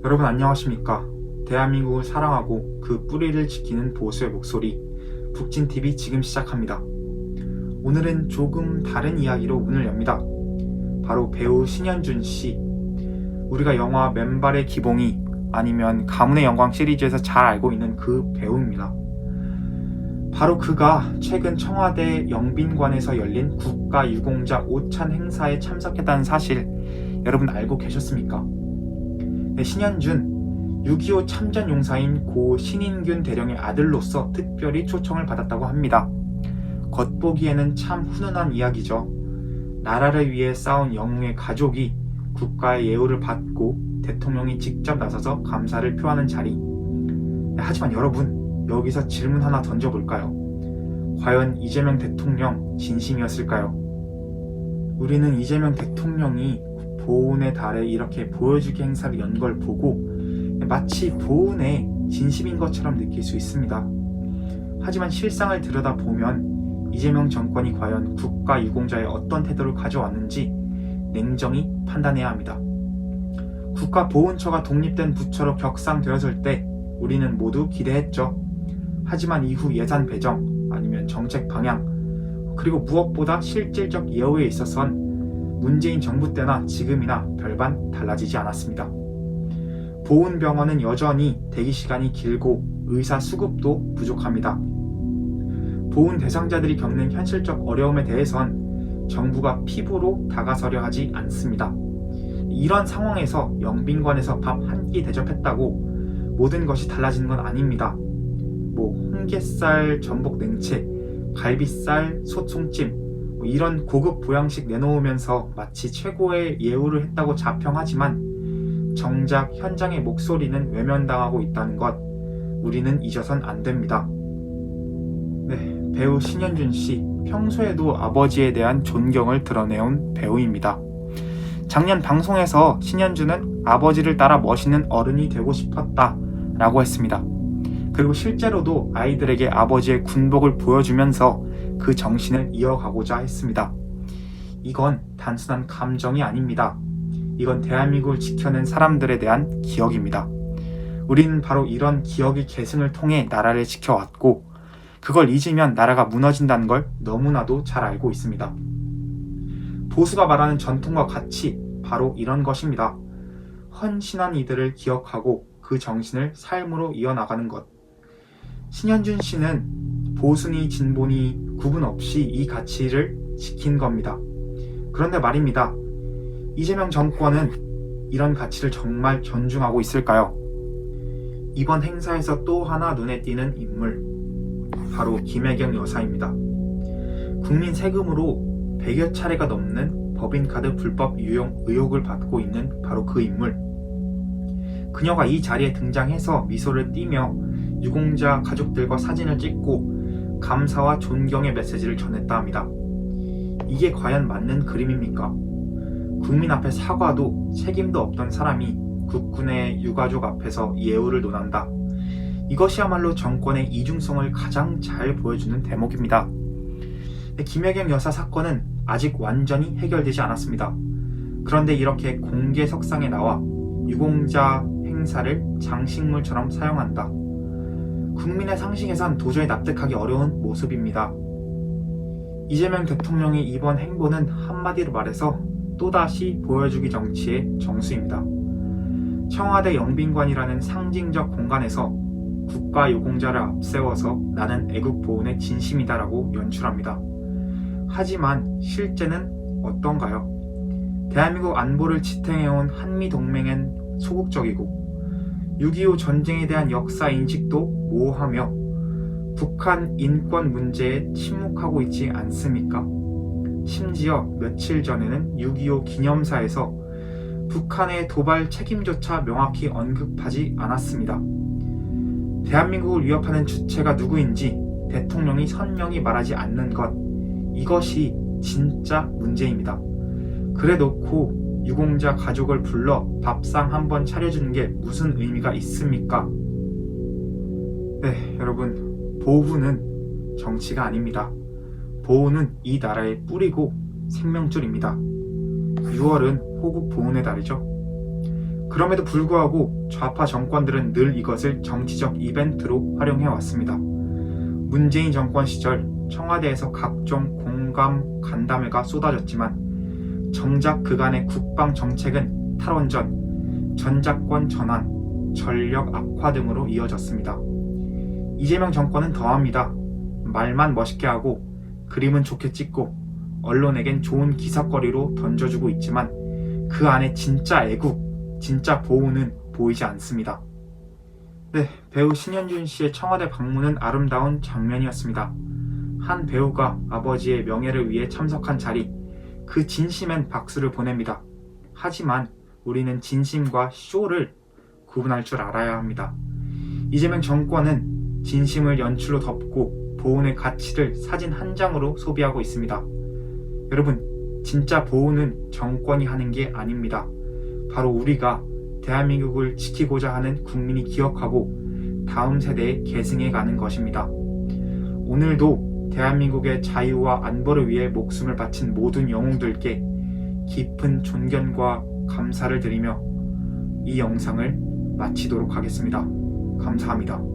여러분 안녕하십니까? 대한민국을 사랑하고 그 뿌리를 지키는 보수의 목소리 북진TV 지금 시작합니다. 오늘은 조금 다른 이야기로 문을 엽니다. 바로 배우 신현준 씨. 우리가 영화 맨발의 기봉이 아니면 가문의 영광 시리즈에서 잘 알고 있는 그 배우입니다. 바로 그가 최근 청와대 영빈관에서 열린 국가유공자 오찬 행사에 참석했다는 사실 여러분 알고 계셨습니까? 네, 신현준 6.25 참전용사인 고 신인균 대령의 아들로서 특별히 초청을 받았다고 합니다. 겉보기에는 참 훈훈한 이야기죠. 나라를 위해 싸운 영웅의 가족이 국가의 예우를 받고 대통령이 직접 나서서 감사를 표하는 자리. 하지만 여러분, 여기서 질문 하나 던져볼까요? 과연 이재명 대통령 진심이었을까요? 우리는 이재명 대통령이 보훈의 달에 이렇게 보여주기 행사를 연 걸 보고 마치 보훈의 진심인 것처럼 느낄 수 있습니다. 하지만 실상을 들여다보면 이재명 정권이 과연 국가유공자에 어떤 태도를 가져왔는지 냉정히 판단해야 합니다. 국가보훈처가 독립된 부처로 격상되었을 때 우리는 모두 기대했죠. 하지만 이후 예산 배정 아니면 정책 방향 그리고 무엇보다 실질적 예우에 있어선 문재인 정부 때나 지금이나 별반 달라지지 않았습니다. 보훈병원은 여전히 대기시간이 길고 의사 수급도 부족합니다. 보훈 대상자들이 겪는 현실적 어려움에 대해선 정부가 피부로 다가서려 하지 않습니다. 이런 상황에서 영빈관에서 밥 한 끼 대접했다고 모든 것이 달라지는 건 아닙니다. 홍게살 전복 냉채, 갈비살 솥송찜 이런 고급 보양식 내놓으면서 마치 최고의 예우를 했다고 자평하지만 정작 현장의 목소리는 외면당하고 있다는 것 우리는 잊어선 안 됩니다. 네, 배우 신현준 씨 평소에도 아버지에 대한 존경을 드러내온 배우입니다. 작년 방송에서 신현준은 아버지를 따라 멋있는 어른이 되고 싶었다 라고 했습니다. 그리고 실제로도 아이들에게 아버지의 군복을 보여주면서 그 정신을 이어가고자 했습니다. 이건 단순한 감정이 아닙니다. 이건 대한민국을 지켜낸 사람들에 대한 기억입니다. 우리는 바로 이런 기억의 계승을 통해 나라를 지켜왔고 그걸 잊으면 나라가 무너진다는 걸 너무나도 잘 알고 있습니다. 보수가 말하는 전통과 가치 바로 이런 것입니다. 헌신한 이들을 기억하고 그 정신을 삶으로 이어나가는 것. 신현준 씨는 보수니 진보니 구분 없이 이 가치를 지킨 겁니다. 그런데 말입니다. 이재명 정권은 이런 가치를 정말 존중하고 있을까요? 이번 행사에서 또 하나 눈에 띄는 인물, 바로 김혜경 여사입니다. 국민 세금으로 100여 차례가 넘는 법인카드 불법 유용 의혹을 받고 있는 바로 그 인물. 그녀가 이 자리에 등장해서 미소를 띠며 유공자 가족들과 사진을 찍고 감사와 존경의 메시지를 전했다 합니다. 이게 과연 맞는 그림입니까? 국민 앞에 사과도 책임도 없던 사람이 국군의 유가족 앞에서 예우를 논한다. 이것이야말로 정권의 이중성을 가장 잘 보여주는 대목입니다. 김혜경 여사 사건은 아직 완전히 해결되지 않았습니다. 그런데 이렇게 공개석상에 나와 유공자 행사를 장식물처럼 사용한다. 국민의 상식에선 도저히 납득하기 어려운 모습입니다. 이재명 대통령의 이번 행보는 한마디로 말해서 또다시 보여주기 정치의 정수입니다. 청와대 영빈관이라는 상징적 공간에서 국가유공자를 앞세워서 나는 애국보훈의 진심이다라고 연출합니다. 하지만 실제는 어떤가요? 대한민국 안보를 지탱해온 한미동맹은 소극적이고 6.25 전쟁에 대한 역사 인식도 모호하며 북한 인권 문제에 침묵하고 있지 않습니까? 심지어 며칠 전에는 6.25 기념사에서 북한의 도발 책임조차 명확히 언급하지 않았습니다. 대한민국을 위협하는 주체가 누구인지 대통령이 선명히 말하지 않는 것, 이것이 진짜 문제입니다. 그래 놓고 유공자 가족을 불러 밥상 한번 차려주는 게 무슨 의미가 있습니까? 네, 여러분, 보훈은 정치가 아닙니다. 보훈은 이 나라의 뿌리고 생명줄입니다. 6월은 호국 보훈의 달이죠. 그럼에도 불구하고 좌파 정권들은 늘 이것을 정치적 이벤트로 활용해 왔습니다. 문재인 정권 시절 청와대에서 각종 공감 간담회가 쏟아졌지만 정작 그간의 국방 정책은 탈원전, 전작권 전환, 전력 악화 등으로 이어졌습니다. 이재명 정권은 더합니다. 말만 멋있게 하고 그림은 좋게 찍고 언론에겐 좋은 기사거리로 던져주고 있지만 그 안에 진짜 애국, 진짜 보호는 보이지 않습니다. 네, 배우 신현준 씨의 청와대 방문은 아름다운 장면이었습니다. 한 배우가 아버지의 명예를 위해 참석한 자리, 그 진심엔 박수를 보냅니다. 하지만 우리는 진심과 쇼를 구분할 줄 알아야 합니다. 이재명 정권은 진심을 연출로 덮고 보훈의 가치를 사진 한 장으로 소비하고 있습니다. 여러분, 진짜 보훈은 정권이 하는 게 아닙니다. 바로 우리가 대한민국을 지키고자 하는 국민이 기억하고 다음 세대에 계승해 가는 것입니다. 오늘도 대한민국의 자유와 안보를 위해 목숨을 바친 모든 영웅들께 깊은 존경과 감사를 드리며 이 영상을 마치도록 하겠습니다. 감사합니다.